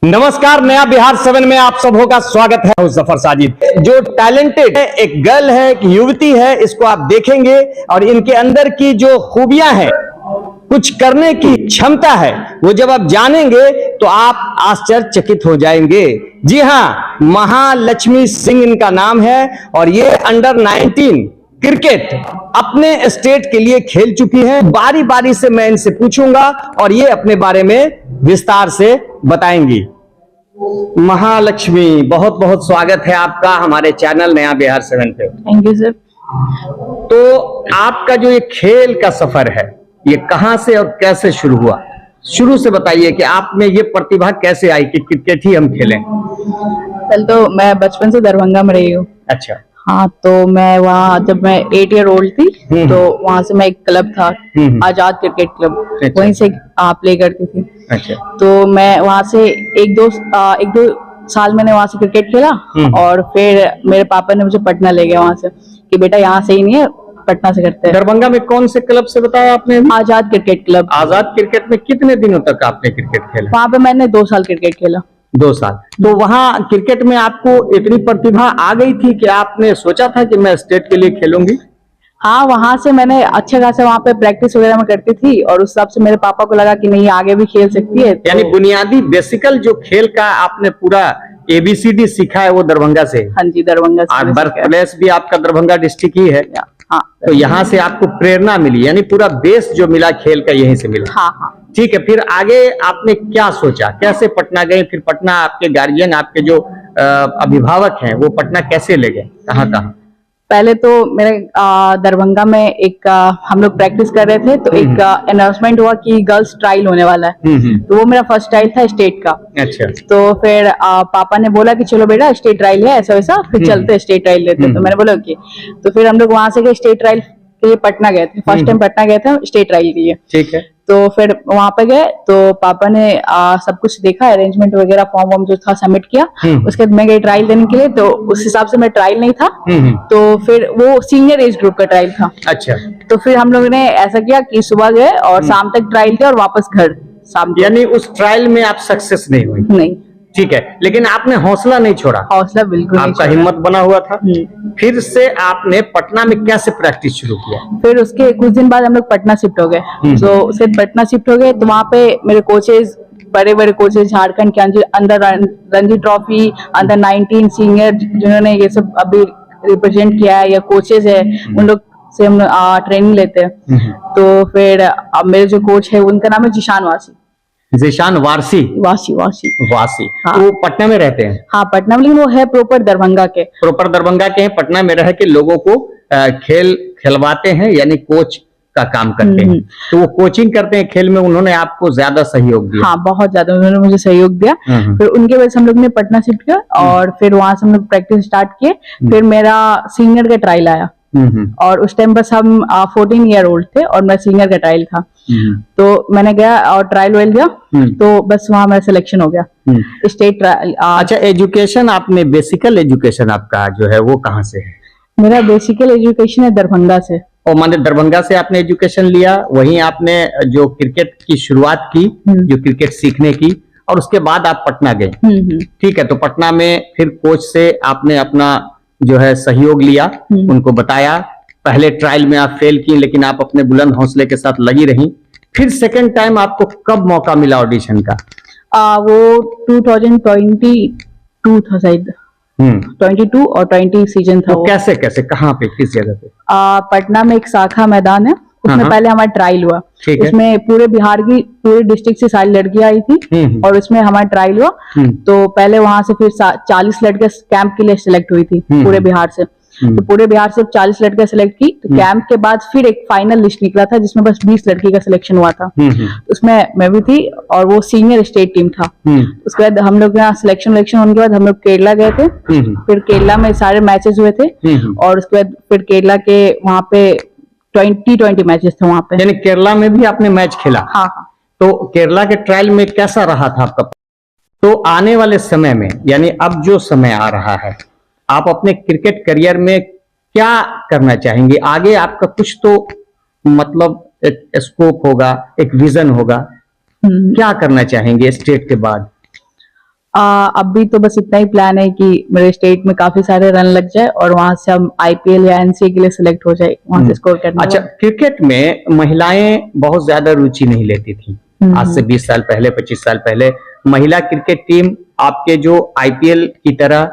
नमस्कार, नया बिहार 7 में आप सबों का स्वागत है। जफर साजिद जो टैलेंटेड है, एक गर्ल है, एक युवती है, इसको आप देखेंगे और इनके अंदर की जो खूबियां हैं, कुछ करने की क्षमता है, वो जब आप जानेंगे तो आप आश्चर्यचकित हो जाएंगे। जी हाँ, महालक्ष्मी सिंह इनका नाम है और ये अंडर 19 क्रिकेट अपने स्टेट के लिए खेल चुकी हैं। बारी बारी से मैं इनसे पूछूंगा और ये अपने बारे में विस्तार से बताएंगी। महालक्ष्मी, बहुत बहुत स्वागत है आपका हमारे चैनल नया बिहार 7 पे। Thank you sir. तो आपका जो ये खेल का सफर है, ये कहां से और कैसे शुरू हुआ? शुरू से बताइए कि आप में ये प्रतिभा कैसे आई कि क्रिकेट ही हम खेलें। कल तो मैं बचपन से दरभंगा में रही हूँ। अच्छा। हाँ, तो मैं वहाँ जब मैं 8 ईयर ओल्ड थी तो वहाँ से मैं एक क्लब था, आजाद क्रिकेट क्लब, अच्छा। वहीं से प्ले करती थी। अच्छा। तो मैं वहाँ से एक दो साल मैंने वहाँ से क्रिकेट खेला और फिर मेरे पापा ने मुझे पटना ले गया वहाँ से कि बेटा यहाँ से ही नहीं है, पटना से करते हैं। दरभंगा में कौन से क्लब से बताया आपने? आजाद क्रिकेट क्लब। आजाद क्रिकेट में कितने दिनों तक आपने क्रिकेट खेला? वहाँ पे मैंने 2 साल क्रिकेट खेला। 2 साल। तो वहाँ क्रिकेट में आपको इतनी प्रतिभा आ गई थी कि आपने सोचा था कि मैं स्टेट के लिए खेलूंगी? हाँ, वहां से मैंने अच्छा खासा वहाँ पे प्रैक्टिस वगैरह में करती थी और उस हिसाब से मेरे पापा को लगा कि नहीं, आगे भी खेल सकती है। यानी बुनियादी बेसिकल जो खेल का आपने पूरा ABCD सीखा है वो दरभंगा से? हाँ जी, दरभंगा से। और बर्थ प्लेस भी आपका दरभंगा डिस्ट्रिक्ट ही है? हाँ। तो यहाँ से आपको प्रेरणा मिली, यानी पूरा बेस जो मिला खेल का यहीं से मिला? हाँ हाँ। ठीक है, फिर आगे आपने क्या सोचा, कैसे पटना गए? फिर पटना आपके गार्जियन, आपके जो अभिभावक हैं, वो पटना कैसे ले गए, कहाँ कहाँ? पहले तो मेरे दरभंगा में एक हम लोग प्रैक्टिस कर रहे थे तो एक अनाउंसमेंट हुआ कि गर्ल्स ट्रायल होने वाला है। तो वो मेरा फर्स्ट ट्रायल था स्टेट का। अच्छा। तो फिर पापा ने बोला कि चलो बेटा स्टेट ट्रायल है ऐसा वैसा, फिर चलते स्टेट ट्रायल लेते। तो मैंने बोला ओके। तो फिर हम लोग वहां से गए स्टेट ट्रायल के लिए, पटना गए थे। फर्स्ट टाइम पटना गए थे स्टेट ट्रायल के लिए। ठीक है। तो फिर वहां पे गए तो पापा ने सब कुछ देखा, अरेंजमेंट वगैरह, फॉर्म वॉर्म जो था सबमिट किया। उसके बाद मैं गई ट्रायल देने के लिए, तो उस हिसाब से मैं ट्रायल नहीं था। तो फिर वो सीनियर एज ग्रुप का ट्रायल था। अच्छा। तो फिर हम लोगों ने ऐसा किया कि सुबह गए और शाम तक ट्रायल किया और वापस घर शाम को। यानी उस ट्रायल में आप सक्सेस नहीं हुई? नहीं। ठीक है, लेकिन आपने हौसला नहीं छोड़ा? हौसला बिल्कुल नहीं आपका छोड़ा। हिम्मत बना हुआ था। फिर से आपने पटना में कैसे प्रैक्टिस शुरू किया? फिर उसके कुछ दिन बाद हम लोग पटना शिफ्ट हो गए। तो उसके पटना शिफ्ट हो गए तो वहाँ पे मेरे कोचेज, बड़े बड़े कोचेज, झारखंड के अंदर रणजी ट्रॉफी, अंडर 19 सीनियर जिन्होंने ये सब अभी रिप्रेजेंट किया है या कोचेज है, उन लोग से हम ट्रेनिंग लेते हैं। तो फिर अब मेरे जो कोच है उनका नाम है जिशान वासी। जिशान वारसी? वासी वासी वासी। हाँ। वो पटना में रहते हैं? हाँ, पटना में, लेकिन वो है प्रॉपर दरभंगा के। प्रॉपर दरभंगा के हैं, पटना में रह के लोगों को खेल खिलवाते हैं, यानी कोच का काम करते हैं। तो वो कोचिंग करते हैं खेल में, उन्होंने आपको ज्यादा सहयोग दिया? हाँ, बहुत ज्यादा उन्होंने मुझे सहयोग दिया। फिर उनके वजह से हम लोग ने पटना शिफ्ट किया और फिर वहां से हम लोग प्रैक्टिस स्टार्ट किए। फिर मेरा सीनियर का ट्रायल आया और उस टाइम बस हम 14 ईयर ओल्ड थे और मैं सीनियर का ट्रायल था। तो मैंने गया और ट्रायल वायल दिया, तो बस वहां मेरा सिलेक्शन हो गया स्टेट ट्रायल। अच्छा, एजुकेशन आपने, बेसिकल एजुकेशन आपका जो है वो कहाँ से है? मेरा बेसिकल एजुकेशन है दरभंगा से। और माने दरभंगा से आपने एजुकेशन लिया, वहीं आपने जो क्रिकेट की शुरुआत की, जो क्रिकेट सीखने की, और उसके बाद आप पटना गए। ठीक है, तो पटना में फिर कोच से आपने अपना जो है सहयोग लिया, उनको बताया। पहले ट्रायल में आप फेल की, लेकिन आप अपने बुलंद हौसले के साथ लगी रही। फिर सेकंड टाइम आपको कब मौका मिला ऑडिशन का? वो 2022 था शायद। 22 और 20 सीजन था। तो कैसे कैसे, कहाँ पे, किस जगह पे? पटना में एक शाखा मैदान है, उसमें पहले हमारा ट्रायल हुआ। उसमें पूरे बिहार की, पूरे डिस्ट्रिक्ट से सारी लड़कियां आई थी और उसमें हमारा ट्रायल हुआ। तो पहले वहां से फिर 40 लड़कियां कैंप के लिए सिलेक्ट हुई थी पूरे बिहार से। तो पूरे बिहार से 40 लड़कियां सिलेक्ट की। तो कैंप के बाद फिर एक फाइनल लिस्ट निकला था जिसमें बस 20 लड़की का सिलेक्शन हुआ था। उसमें मैं भी थी और वो सीनियर स्टेट टीम था। उसके बाद हम लोग यहाँ सिलेक्शन होने के बाद हम लोग केरला गए थे। फिर केरला में सारे मैचेस हुए थे और उसके बाद फिर केरला के वहाँ पे 20 मैचेस थे वहाँ पे। यानी केरला में भी आपने मैच खेला? हाँ हाँ। तो केरला के ट्रायल में कैसा रहा था आपका? तो आने वाले समय में, यानी अब जो समय आ रहा है, आप अपने क्रिकेट करियर में क्या करना चाहेंगे? आगे आपका कुछ तो मतलब एक स्कोप होगा, एक विजन होगा, क्या करना चाहेंगे स्टेट के बाद? अभी तो बस इतना ही प्लान है कि मेरे स्टेट में काफी सारे रन लग जाए और वहां से हम आईपीएल या एनसीए के लिए सिलेक्ट हो जाए, वहां से स्कोर करने। अच्छा, क्रिकेट में महिलाएं बहुत ज्यादा रुचि नहीं लेती थी। आज से 20 साल पहले, 25 साल पहले महिला क्रिकेट टीम आपके जो आईपीएल की तरह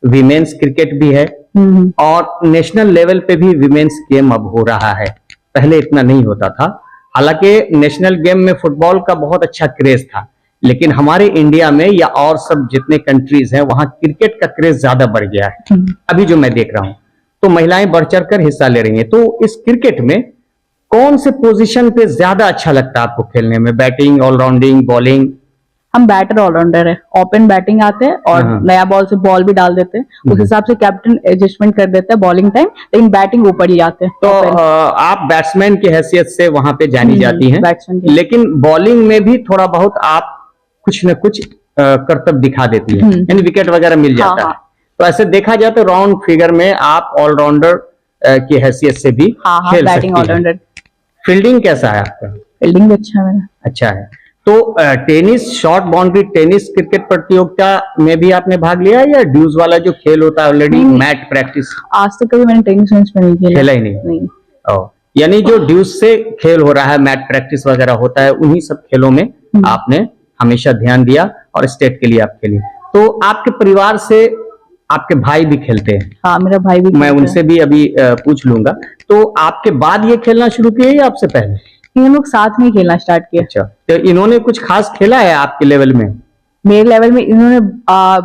विमेन्स क्रिकेट भी है और नेशनल लेवल पे भी विमेन्स गेम अब हो रहा है। पहले इतना नहीं होता था। हालांकि नेशनल गेम में फुटबॉल का बहुत अच्छा क्रेज था, लेकिन हमारे इंडिया में या और सब जितने कंट्रीज हैं वहां क्रिकेट का क्रेज ज्यादा बढ़ गया है। अभी जो मैं देख रहा हूं तो महिलाएं बढ़ चढ़ कर हिस्सा ले रही हैं। तो इस क्रिकेट में कौन से पोजीशन पे ज्यादा अच्छा लगता है आपको खेलने में? Batting, all-rounding, bowling? हम बैटर ऑलराउंडर है, ओपन बैटिंग आते हैं और नया बॉल से बॉल भी डाल देते हैं। उस हिसाब से कैप्टन एडजस्टमेंट कर देता है बॉलिंग टाइम, लेकिन बैटिंग ऊपर ही आते हैं। तो आप बैट्समैन की हैसियत से वहां पे जानी जाती हैं, लेकिन बॉलिंग में भी थोड़ा बहुत आप कुछ न कुछ करतब दिखा देती है, यानी विकेट वगैरह मिल जाता है। तो ऐसे देखा जाए तो राउंड फिगर में आप ऑलराउंडर की हैसियत से भी खेल सकती हैं। फील्डिंग कैसा है आपका? फील्डिंग अच्छा है। अच्छा है। तो tennis, short boundary tennis cricket प्रतियोगिता में भी आपने भाग लिया या ड्यूज वाला जो खेल होता है ऑलरेडी मैट प्रैक्टिस? आज तक कभी मैंने टेनिस में नहीं खेला ही नहीं। यानी जो ड्यूज से खेल हो रहा है, मैट प्रैक्टिस वगैरह होता है, उन्हीं सब खेलों में आपने हमेशा ध्यान दिया और स्टेट के लिए आप खेली। तो आपके परिवार से आपके भाई भी खेलते हैं? हाँ, मेरा भाई भी। मैं उनसे भी अभी पूछ लूंगा। तो आपके बाद ये खेलना शुरू किया या आपसे पहले? हम लोग साथ में खेलना स्टार्ट किया। अच्छा, तो इन्होंने कुछ खास खेला है आपके लेवल में? मेरे लेवल में इन्होंने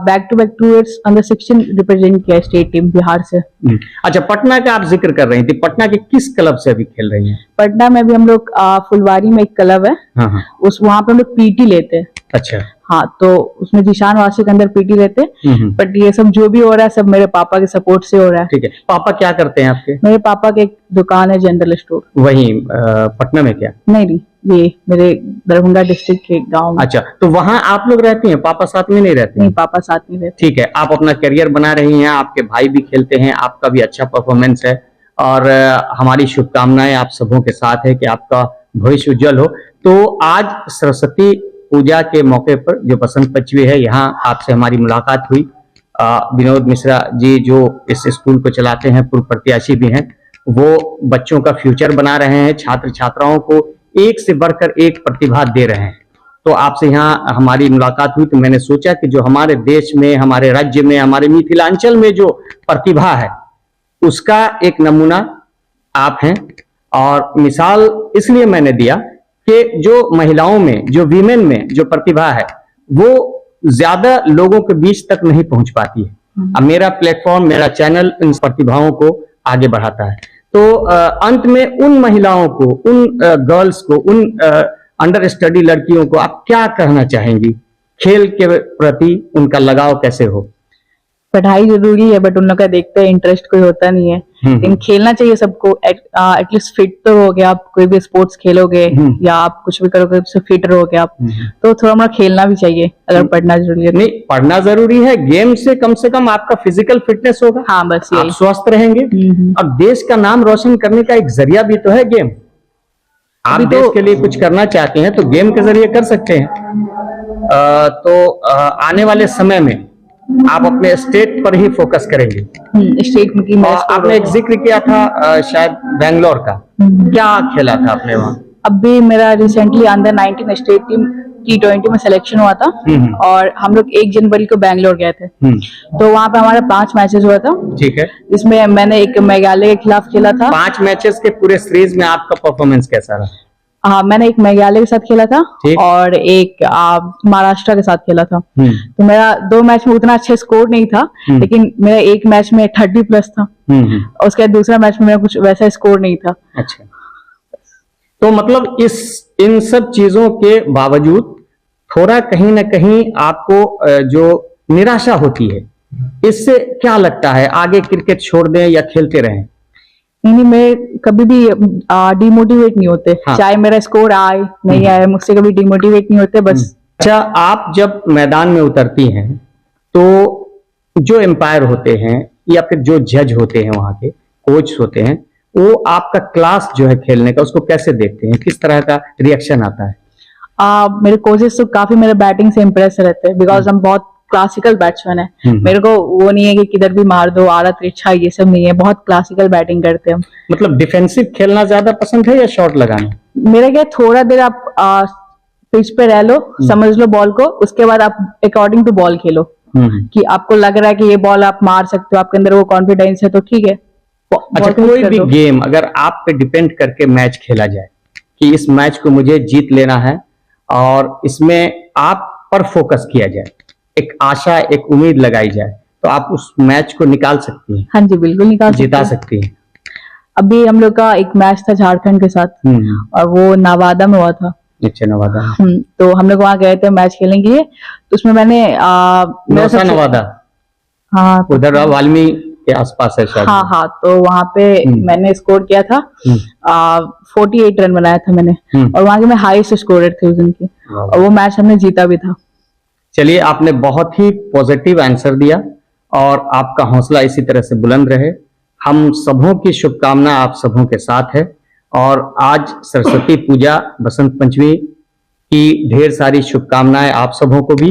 back to back 2 years under 16 represent किया स्टेट टीम बिहार से। अच्छा, पटना का आप जिक्र कर रही थी, पटना के किस क्लब से अभी खेल रही हैं? पटना में भी हम लोग फुलवारी में एक क्लब है। हाँ। उस वहां पे हम लोग पीटी लेते हैं। अच्छा। हाँ, तो उसमें जिशान वासी के अंदर पीटी लेते हैं। बट ये सब जो भी हो रहा है सब मेरे पापा के सपोर्ट से हो रहा है। ठीक है। पापा क्या करते हैं आपके? मेरे पापा की एक दुकान है, जनरल स्टोर। वही पटना में क्या? नहीं, ये मेरे दरभंगा डिस्ट्रिक्ट के गांव में। अच्छा, तो वहां आप लोग रहती हैं, पापा साथ में नहीं रहते? नहीं, पापा साथ नहीं रहते। ठीक है। आप अपना करियर बना रही हैं, आपके भाई भी खेलते हैं, आपका भी अच्छा परफॉर्मेंस है और हमारी शुभकामनाएं आप सबों के साथ है कि आपका भविष्य उज्जवल हो। तो आज सरस्वती पूजा के मौके पर जो बसंत पंचमी है, यहाँ आपसे हमारी मुलाकात हुई। विनोद मिश्रा जी जो इस स्कूल को चलाते हैं, पूर्व प्रत्याशी भी हैं, वो बच्चों का फ्यूचर बना रहे हैं, छात्र छात्राओं को एक से बढ़कर एक प्रतिभा दे रहे हैं। तो आपसे यहाँ हमारी मुलाकात हुई तो मैंने सोचा कि जो हमारे देश में, हमारे राज्य में, हमारे मिथिलांचल में जो प्रतिभा है उसका एक नमूना आप हैं। और मिसाल इसलिए मैंने दिया कि जो महिलाओं में, जो वीमेन में जो प्रतिभा है वो ज्यादा लोगों के बीच तक नहीं पहुंच पाती है। अब मेरा प्लेटफॉर्म, मेरा चैनल इन प्रतिभाओं को आगे बढ़ाता है। तो अंत में उन महिलाओं को, उन गर्ल्स को, उन अंडर स्टडी लड़कियों को आप क्या कहना चाहेंगी? खेल के प्रति उनका लगाव कैसे हो? पढ़ाई जरूरी है बट उन लोग का देखते हैं इंटरेस्ट कोई होता नहीं है, लेकिन खेलना चाहिए सबको। एटलीस्ट फिट तो हो गया, आप कोई भी स्पोर्ट्स खेलोगे या आप कुछ भी करोगे उससे फिट रहोगे आप, तो थोड़ा मोड़ा खेलना भी चाहिए अगर पढ़ना जरूरी है। नहीं, पढ़ना जरूरी है, गेम से कम आपका फिजिकल फिटनेस होगा। हाँ, बस आप स्वस्थ रहेंगे और देश का नाम रोशन करने का एक जरिया भी तो है गेम। आप देश के लिए कुछ करना चाहते हैं तो गेम के जरिए कर सकते हैं। तो आने वाले समय में आप अपने स्टेट पर ही फोकस करेंगे। स्टेट में आपने एक जिक्र किया था शायद बैंगलोर का, क्या खेला था आपने वहाँ? अभी मेरा recently under 19 state team T20 में सिलेक्शन हुआ था और हम लोग 1 जनवरी को बैंगलोर गए थे। तो वहाँ पे हमारा 5 मैचेस हुआ था। ठीक है। इसमें मैंने एक मेघालय के खिलाफ खेला था। 5 मैचेस के पूरे सीरीज में आपका परफॉर्मेंस कैसा रहा? हाँ, मैंने एक मेघालय के साथ खेला था और एक महाराष्ट्र के साथ खेला था। तो मेरा 2 मैच में उतना अच्छा स्कोर नहीं था, लेकिन मेरा एक मैच में 30+ था और उसके दूसरा मैच में मेरा कुछ वैसा स्कोर नहीं था। अच्छा, तो मतलब इन सब चीजों के बावजूद थोड़ा कहीं ना कहीं आपको जो निराशा होती है, इससे क्या लगता है आगे क्रिकेट छोड़ दें या खेलते रहें? नहीं, मैं कभी भी डिमोटिवेट नहीं होते। हाँ। चाहे मेरा स्कोर आए नहीं आए, मुझसे कभी डिमोटिवेट नहीं होते बस। अच्छा, आप जब मैदान में उतरती हैं तो जो एम्पायर होते हैं या फिर जो जज होते हैं, वहां के कोच होते हैं, वो आपका क्लास जो है खेलने का उसको कैसे देखते हैं? किस तरह का रिएक्शन आता है? मेरे कोचेस तो काफी मेरे बैटिंग से इम्प्रेस रहते हैं बिकॉज हम बहुत क्लासिकल बैट्समैन है। मेरे को वो नहीं है कि किधर भी मार दो, आरा तिरछा, ये सब नहीं है। बहुत क्लासिकल बैटिंग करते हैं हम। मतलब डिफेंसिव खेलना ज्यादा पसंद है या शॉट लगाना? मेरा क्या, थोड़ा देर आप पिच पे रह लो, समझ लो बॉल को, उसके बाद आप अकॉर्डिंग टू बॉल खेलो। कि आपको लग रहा है कि ये बॉल आप मार सकते हो, आपके अंदर वो कॉन्फिडेंस है, तो ठीक है। अच्छा, कोई भी गेम अगर आप पे डिपेंड करके मैच खेला जाए कि इस मैच को मुझे जीत लेना है और इसमें आप पर फोकस किया जाए, एक आशा, एक उम्मीद लगाई जाए, तो आप उस मैच को निकाल सकती हैं? हाँ जी, बिल्कुल निकाल सकते हैं। जिता सकती हैं। अभी हम लोग का एक मैच था झारखंड के साथ, और वो नवादा में हुआ था। अच्छा, नवादा। तो हम लोग वहां गए थे मैच खेलने के लिए। तो उसमें मैंने नवादा, हाँ, उधर वाल्मीकि के आसपास है शायद। हाँ, तो वहां पे मैंने स्कोर किया था 48 रन बनाया था मैंने, और वहां के मैं हाईएस्ट स्कोरर थे उस दिन की, और वो मैच हमने जीता भी था। चलिए, आपने बहुत ही पॉजिटिव आंसर दिया और आपका हौसला इसी तरह से बुलंद रहे। हम सबों की शुभकामना आप सबों के साथ है, और आज सरस्वती पूजा, बसंत पंचमी की ढेर सारी शुभकामनाएं आप सबों को भी।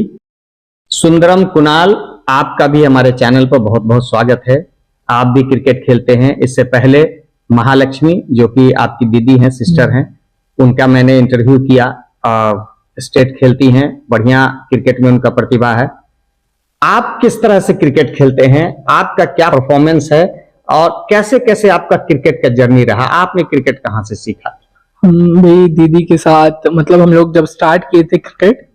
सुंदरम कुणाल, आपका भी हमारे चैनल पर बहुत बहुत स्वागत है। आप भी क्रिकेट खेलते हैं। इससे पहले महालक्ष्मी, जो कि आपकी दीदी हैं, सिस्टर हैं, उनका मैंने इंटरव्यू किया। स्टेट खेलती हैं, बढ़िया क्रिकेट में उनका प्रतिभा है। आप किस तरह से क्रिकेट खेलते हैं? आपका क्या परफॉर्मेंस है और कैसे कैसे आपका क्रिकेट का जर्नी रहा? आपने क्रिकेट कहाँ से सीखा? मेरी दीदी के साथ, मतलब हम लोग जब स्टार्ट किए थे क्रिकेट,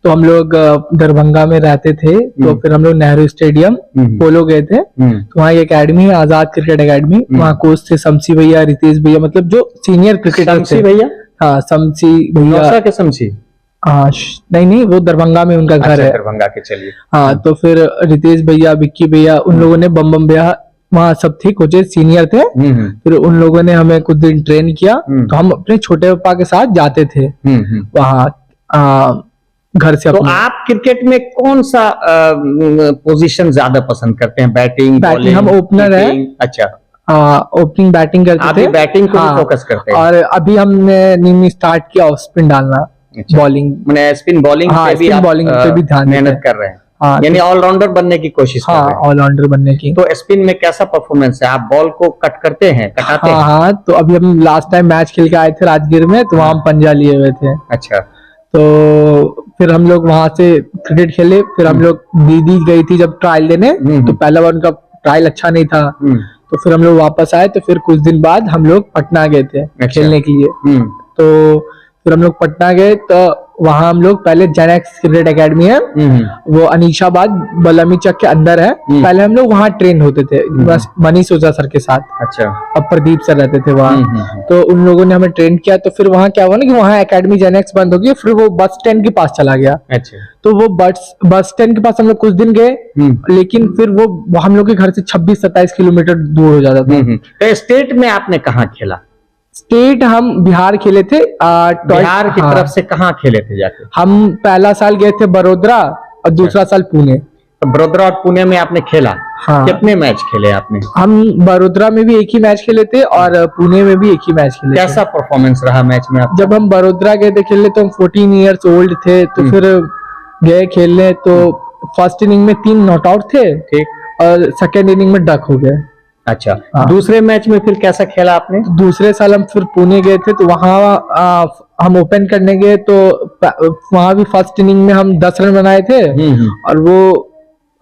तो हम लोग दरभंगा में रहते थे। तो फिर हम लोग नेहरू स्टेडियम पोलो गए थे। तो वहाँ एक एकेडमी है, आजाद क्रिकेट एकेडमी। वहाँ कोच थे शमसी भैया, रितेश भैया, मतलब जो सीनियर क्रिकेटर थे। भैया? हाँ, शमसी भैया के शमसी? हाँ, नहीं, वो दरभंगा में उनका घर है। दरभंगा के, चलिए। हाँ, तो फिर रितेश भैया, विक्की भैया, उन लोगों ने, बम भैया, वहाँ सब थे, कोचेज सीनियर थे। फिर उन लोगों ने हमें कुछ दिन ट्रेन किया। तो हम अपने छोटे पापा के साथ जाते थे वहाँ घर से। तो आप क्रिकेट में कौन सा पोजीशन ज्यादा पसंद करते हैं? Batting, bowling? हम ओपनर है। अच्छा, ओपनिंग बैटिंग करते थे। बैटिंग को फोकस करते हैं। और अभी हमने स्टार्ट किया ऑफ स्पिन डालना, बॉलिंग, मैंने स्पिन बॉलिंग पे भी आप बॉलिंग पे भी ध्यान मेहनत कर रहे हैं। यानी ऑलराउंडर बनने की कोशिश कर रहे हैं। ऑलराउंडर बनने की। तो स्पिन में कैसा परफॉर्मेंस है? आप बॉल को कट करते हैं, कटाते हैं? हाँ, तो अभी हम लास्ट टाइम मैच खेल के आए थे राजगीर में, तो वहाँ हम पंजा लिए हुए थे। अच्छा, तो फिर हम लोग वहां से क्रिकेट खेले। फिर हम लोग, दीदी गई थी जब ट्रायल देने, तो पहला बार उनका ट्रायल अच्छा नहीं था। तो फिर हम लोग वापस आए। तो फिर कुछ दिन बाद हम लोग पटना गए थे खेलने के लिए। तो फिर हम लोग पटना गए, तो वहां हम लोग पहले जेनेक्स क्रिकेट एकेडमी है, वो अनीशाबाद बलमी चक के अंदर है। पहले हम लोग वहां ट्रेन होते थे, बस मनीष ओझा सर के साथ। अच्छा। अब प्रदीप सर रहते थे वहाँ। तो उन लोगों ने हमें ट्रेन किया। तो फिर वहाँ क्या हुआ ना कि वहाँ एकेडमी जेनेक्स बंद हो गई, फिर वो बस स्टैंड के पास चला गया। अच्छा। तो वो बस स्टैंड के पास हम लोग कुछ दिन गए, लेकिन फिर वो हम लोग के घर से 26-27 किलोमीटर दूर हो जाता था। तो स्टेट में आपने कहाँ खेला? स्टेट हम बिहार खेले थे। बिहार की तरफ से कहाँ खेले थे जाके? हम पहला साल गए थे बड़ोदरा और दूसरा साल पुणे। तो बड़ोदरा और पुणे में आपने खेला? हाँ। कितने मैच खेले आपने? हम बड़ोदरा में भी एक ही मैच खेले थे और पुणे में भी एक ही मैच खेले। कैसा परफॉर्मेंस रहा मैच में आपका? जब हम बड़ोदरा गए थे खेलने, तो हम 14 ईयर्स ओल्ड थे। तो फिर गए खेलने, तो फर्स्ट इनिंग में 3 नॉट आउट थे, ठीक, और सेकेंड इनिंग में डक हो गए। अच्छा। दूसरे मैच में फिर कैसा खेला आपने? दूसरे साल हम फिर पुणे गए थे, तो वहाँ हम ओपन करने गए। तो वहां भी फर्स्ट इनिंग में हम 10 रन बनाए थे, और वो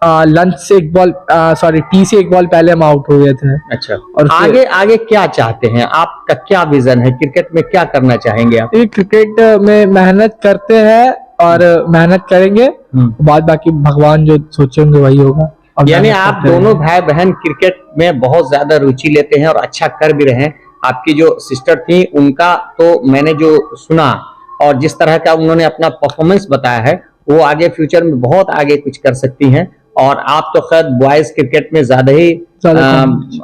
लंच से एक बॉल, टी से एक बॉल पहले हम आउट हो गए थे। अच्छा। और आगे क्या चाहते हैं? आपका क्या विजन है? क्रिकेट में क्या करना चाहेंगे आप? क्रिकेट में मेहनत करते हैं और मेहनत करेंगे, बाद बाकी भगवान जो सोचेंगे वही होगा। यानी आप दोनों भाई बहन क्रिकेट में बहुत ज्यादा रुचि लेते हैं और अच्छा कर भी रहे हैं। आपकी जो सिस्टर थी, उनका तो मैंने जो सुना और जिस तरह का उन्होंने अपना परफॉर्मेंस बताया है, वो आगे फ्यूचर में बहुत आगे कुछ कर सकती हैं। और आप तो खैर बॉयज क्रिकेट में ज्यादा ही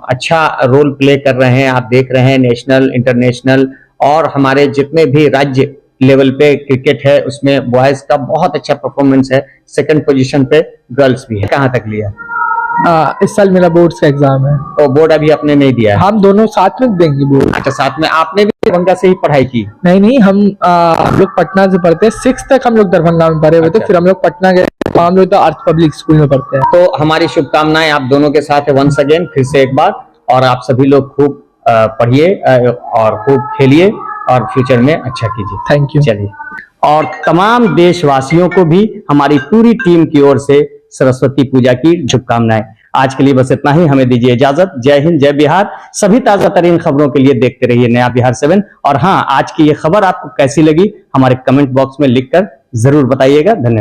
अच्छा रोल प्ले कर रहे हैं। आप देख रहे हैं नेशनल, इंटरनेशनल और हमारे जितने भी राज्य लेवल पे क्रिकेट है, उसमें बॉयज का बहुत अच्छा परफॉर्मेंस है। सेकंड पोजीशन पे गर्ल्स भी है। कहाँ तक लिया? इस साल मेरा बोर्ड का एग्जाम है। तो बोर्ड अभी आपने नहीं दिया है? हम दोनों साथ में देंगे बोर्ड। अच्छा, साथ में। आपने भी दरभंगा से ही पढ़ाई की? नहीं, हम लोग पटना से पढ़ते हैं। 6th तक हम लोग दरभंगा में पढ़े हुए थे। फिर हम लोग पटना गए हम लोग तो अर्थ पब्लिक स्कूल में पढ़ते हैं। तो हमारी शुभकामनाएं आप दोनों के साथ है वंस अगेन, फिर से एक बार। और आप सभी लोग खूब पढ़िए और खूब खेलिए और फ्यूचर में अच्छा कीजिए। Thank you. चलिए, और तमाम देशवासियों को भी हमारी पूरी टीम की ओर से सरस्वती पूजा की शुभकामनाएं। आज के लिए बस इतना ही, हमें दीजिए इजाजत। जय हिंद, जय बिहार। सभी ताजा तरीन खबरों के लिए देखते रहिए नया बिहार 7। और हाँ, आज की ये खबर आपको कैसी लगी हमारे कमेंट बॉक्स में लिखकर जरूर बताइएगा। धन्यवाद।